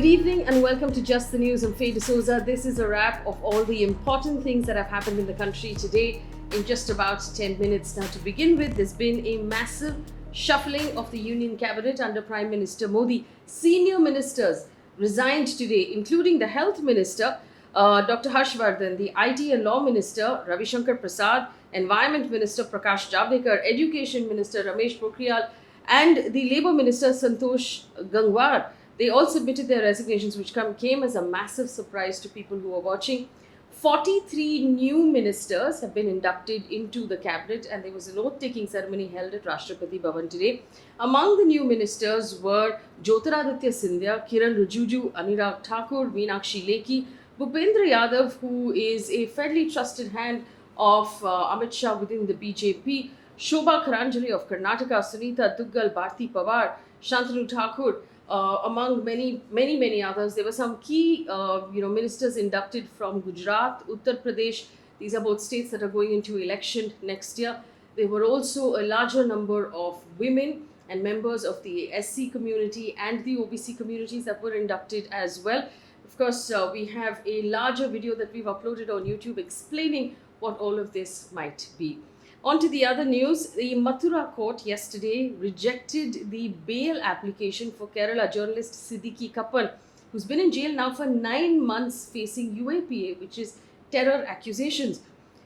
Good evening and welcome to Just the News. I'm Faye D'Souza. This is a wrap of all the important things that have happened in the country today in just about 10 minutes. Now, to begin with, there's been a massive shuffling of the Union Cabinet under Prime Minister Modi. Senior ministers resigned today, including the Health Minister, Dr. Harshvardhan, the IT and Law Minister, Ravi Shankar Prasad, Environment Minister Prakash Javadekar, Education Minister Ramesh Pokhriyal, and the Labour Minister Santosh Gangwar. They all submitted their resignations, which came as a massive surprise to people who were watching. 43 new ministers have been inducted into the cabinet, and there was an oath-taking ceremony held at Rashtrapati Bhavan today. Among the new ministers were Jyotiraditya Scindia, Kiran Rijiju, Anurag Thakur, Meenakshi Lekhi, Bhupendra Yadav, who is a fairly trusted hand of Amit Shah within the BJP, Shobha Karanjali of Karnataka, Sunita Duggal, Bharti Pawar, Shantanu Thakur, among many others. There were some key ministers inducted from Gujarat, Uttar Pradesh. These are both states that are going into election next year. There were also a larger number of women and members of the SC community and the OBC communities that were inducted as well. Of course, we have a larger video that we've uploaded on YouTube explaining what all of this might be. On to the other news. The Mathura court yesterday rejected the bail application for Kerala journalist Siddique Kappan, who's been in jail now for 9 months facing UAPA, which is terror accusations.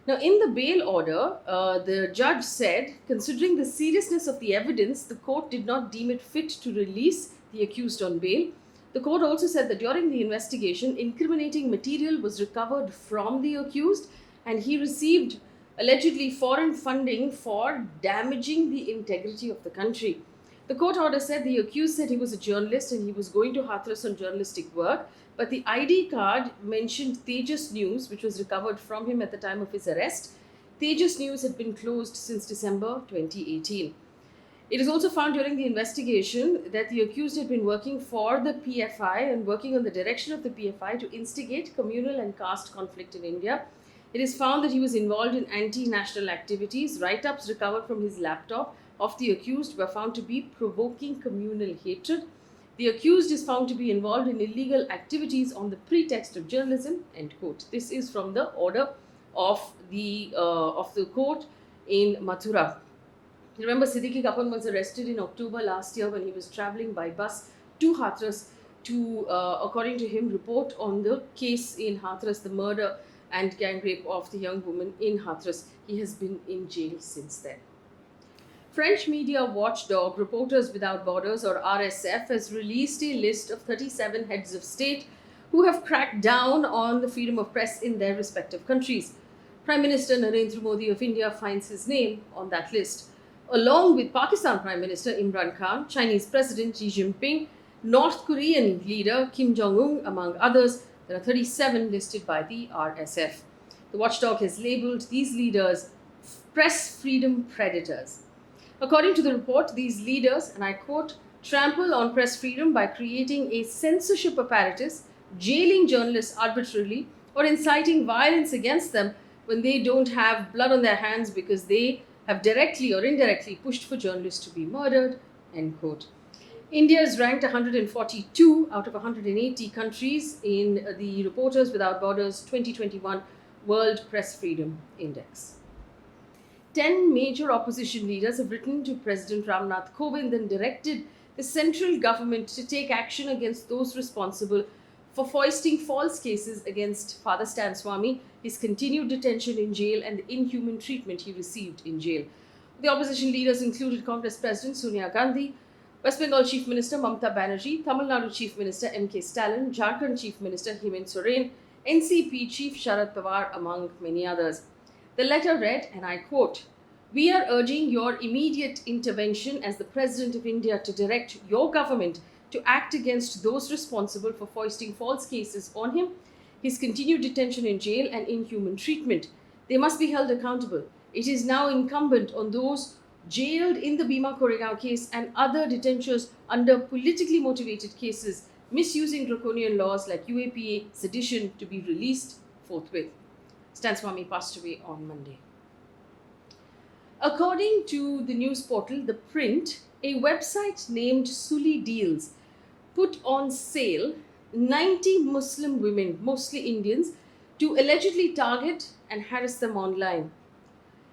Now, in the bail order, the judge said, considering the seriousness of the evidence, the court did not deem it fit to release the accused on bail. The court also said that during the investigation, incriminating material was recovered from the accused, and he received allegedly foreign funding for damaging the integrity of the country. The court order said the accused said he was a journalist and he was going to Hathras on journalistic work, but the ID card mentioned Tejas News, which was recovered from him at the time of his arrest. Tejas News had been closed since December 2018. It is also found during the investigation that the accused had been working for the PFI and working on the direction of the PFI to instigate communal and caste conflict in India. It is found that he was involved in anti-national activities. Write-ups recovered from his laptop of the accused were found to be provoking communal hatred. The accused is found to be involved in illegal activities on the pretext of journalism, end quote. This is from the order of the court in Mathura. Remember, Siddique Kappan was arrested in October last year when he was travelling by bus to Hathras to, according to him, report on the case in Hathras, the murder and gang rape of the young woman in Hathras. He has been in jail since then. French media watchdog Reporters Without Borders, or RSF, has released a list of 37 heads of state who have cracked down on the freedom of press in their respective countries. Prime Minister Narendra Modi of India finds his name on that list, along with Pakistan Prime Minister Imran Khan, Chinese President Xi Jinping, North Korean leader Kim Jong-un, among others. There are 37 listed by the RSF. The watchdog has labelled these leaders press freedom predators. According to the report, these leaders, and I quote, trample on press freedom by creating a censorship apparatus, jailing journalists arbitrarily, or inciting violence against them when they don't have blood on their hands because they have directly or indirectly pushed for journalists to be murdered, end quote. India is ranked 142 out of 180 countries in the Reporters Without Borders 2021 World Press Freedom Index. 10 major opposition leaders have written to President Ramnath Kovind and directed the central government to take action against those responsible for foisting false cases against Father Stan Swamy, his continued detention in jail and the inhuman treatment he received in jail. The opposition leaders included Congress President Sonia Gandhi, West Bengal Chief Minister Mamata Banerjee, Tamil Nadu Chief Minister M.K. Stalin, Jharkhand Chief Minister Hemant Soren, NCP Chief Sharad Pawar, among many others. The letter read, and I quote, "We are urging your immediate intervention as the President of India to direct your government to act against those responsible for foisting false cases on him, his continued detention in jail and inhuman treatment. They must be held accountable. It is now incumbent on those jailed in the Bhima Koregaon case and other detentures under politically motivated cases misusing draconian laws like UAPA sedition to be released forthwith." Stan Swamy passed away on Monday. According to the news portal The Print, a website named Suli Deals put on sale 90 Muslim women, mostly Indians, to allegedly target and harass them online.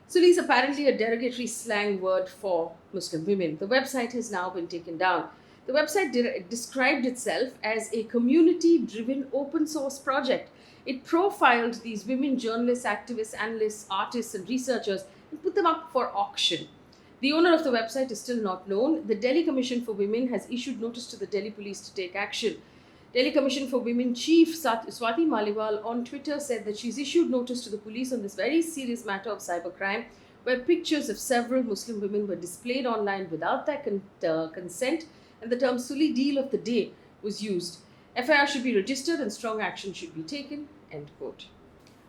Suli is apparently a derogatory slang word for Muslim women. The website has now been taken down. The website described itself as a community driven open source project. It profiled these women journalists, activists, analysts, artists, and researchers and put them up for auction. The owner of the website is still not known. The Delhi Commission for Women has issued notice to the Delhi police to take action. Delhi Commission for Women Chief Swati Maliwal on Twitter said that she's issued notice to the police on this very serious matter of cybercrime, where pictures of several Muslim women were displayed online without their consent, and the term Suli deal of the day was used. FIR should be registered and strong action should be taken, end quote.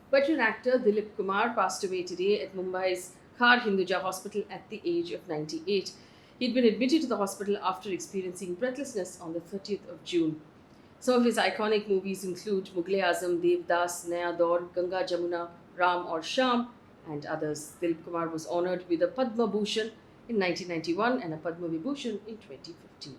Veteran actor Dilip Kumar passed away today at Mumbai's Khar Hinduja Hospital at the age of 98. He'd been admitted to the hospital after experiencing breathlessness on the 30th of June. Some of his iconic movies include Mughal-e-Azam, Devdas, Naya Daur, Ganga Jamuna, Ram Aur Sham, and others. Dilip Kumar was honoured with a Padma Bhushan in 1991 and a Padma Vibhushan in 2015.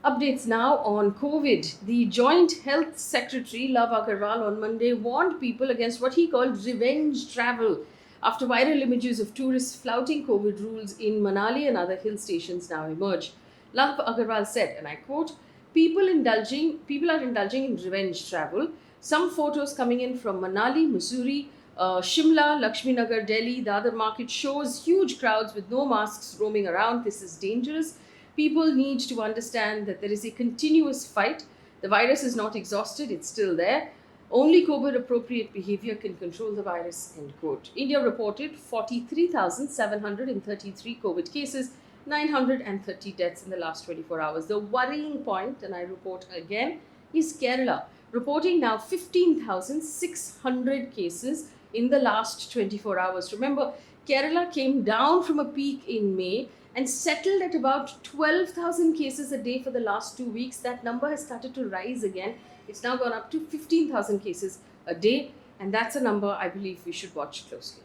Updates now on COVID. The Joint Health Secretary Love Agarwal on Monday warned people against what he called revenge travel after viral images of tourists flouting COVID rules in Manali and other hill stations now emerge. Love Agarwal said, and I quote, People are indulging in revenge travel. Some photos coming in from Manali, Mussoorie, Shimla, Lakshmi Nagar, Delhi, the other market shows huge crowds with no masks roaming around. This is dangerous. People need to understand that there is a continuous fight. The virus is not exhausted, it's still there. Only COVID appropriate behavior can control the virus, end quote. India reported 43,733 COVID cases, 930 deaths in the last 24 hours. The worrying point, and I report again, is Kerala, reporting now 15,600 cases in the last 24 hours. Remember, Kerala came down from a peak in May and settled at about 12,000 cases a day for the last 2 weeks. That number has started to rise again. It's now gone up to 15,000 cases a day, and that's a number I believe we should watch closely.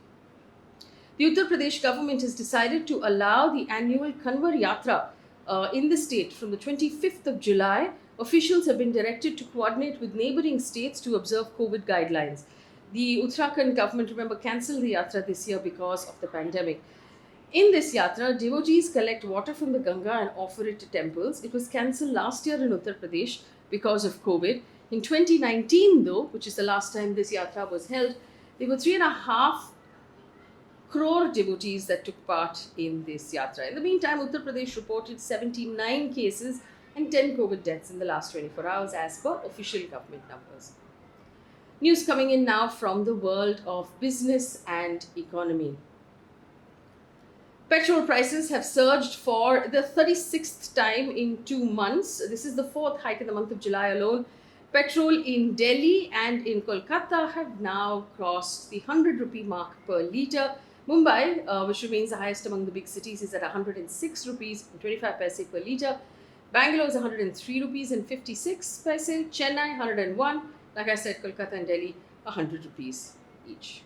The Uttar Pradesh government has decided to allow the annual Kanwar Yatra in the state from the 25th of July. Officials have been directed to coordinate with neighbouring states to observe COVID guidelines. The Uttarakhand government, remember, cancelled the Yatra this year because of the pandemic. In this Yatra, devotees collect water from the Ganga and offer it to temples. It was cancelled last year in Uttar Pradesh because of COVID. In 2019, though, which is the last time this Yatra was held, there were 3.5 crore devotees that took part in this Yatra. In the meantime, Uttar Pradesh reported 79 cases and 10 COVID deaths in the last 24 hours as per official government numbers. News coming in now from the world of business and economy. Petrol prices have surged for the 36th time in 2 months. This is the 4th hike in the month of July alone. Petrol in Delhi and in Kolkata have now crossed the 100 rupee mark per litre. Mumbai, which remains the highest among the big cities, is at 106 rupees and 25 paise per litre. Bangalore is 103 rupees and 56 paise. Chennai 101. Like I said, Kolkata and Delhi 100 rupees each.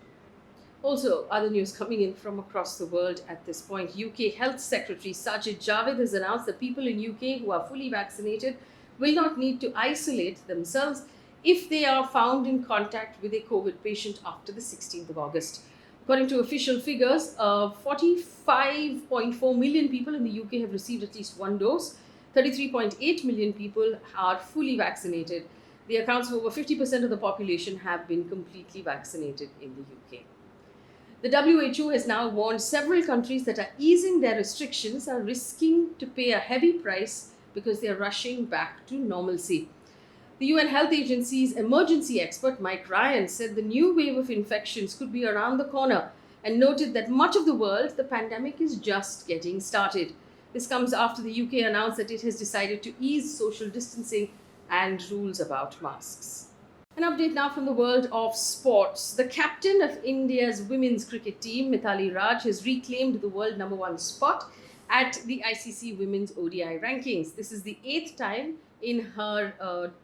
Also, other news coming in from across the world at this point. UK Health Secretary Sajid Javid has announced that people in UK who are fully vaccinated will not need to isolate themselves if they are found in contact with a COVID patient after the 16th of August. According to official figures, 45.4 million people in the UK have received at least one dose. 33.8 million people are fully vaccinated. The accounts for over 50% of the population have been completely vaccinated in the UK. The WHO has now warned several countries that are easing their restrictions are risking to pay a heavy price because they are rushing back to normalcy. The UN Health Agency's emergency expert Mike Ryan said the new wave of infections could be around the corner and noted that much of the world, the pandemic is just getting started. This comes after the UK announced that it has decided to ease social distancing and rules about masks. An update now from the world of sports. The captain of India's women's cricket team, Mithali Raj, has reclaimed the world #1 spot at the ICC Women's ODI rankings. This is the 8th time in her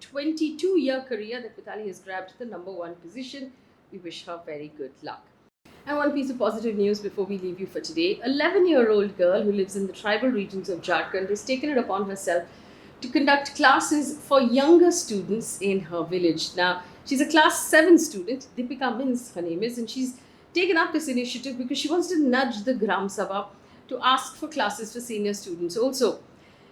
22-year career that Mithali has grabbed the #1 position. We wish her very good luck. And one piece of positive news before we leave you for today. 11-year-old girl who lives in the tribal regions of Jharkhand has taken it upon herself to conduct classes for younger students in her village. Now, she's a class 7 student, Deepika Mins, her name is, and she's taken up this initiative because she wants to nudge the Gram Sabha to ask for classes for senior students also.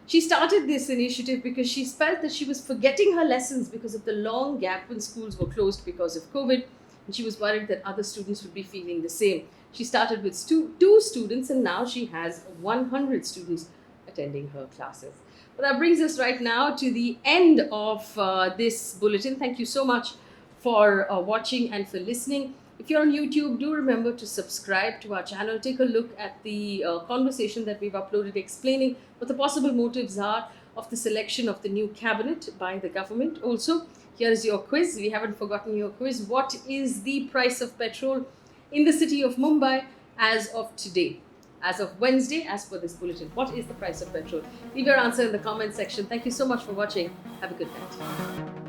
She started this initiative because she felt that she was forgetting her lessons because of the long gap when schools were closed because of COVID, and she was worried that other students would be feeling the same. She started with two students, and now she has 100 students attending her classes. Well, that brings us right now to the end of this bulletin. Thank you so much for watching and for listening. If you're on YouTube, do remember to subscribe to our channel. Take a look at the conversation that we've uploaded explaining what the possible motives are of the selection of the new cabinet by the government. Also, here is your quiz. We haven't forgotten your quiz. What is the price of petrol in the city of Mumbai as of today? As of Wednesday, as per this bulletin, what is the price of petrol? Leave your answer in the comment section. Thank you so much for watching. Have a good night.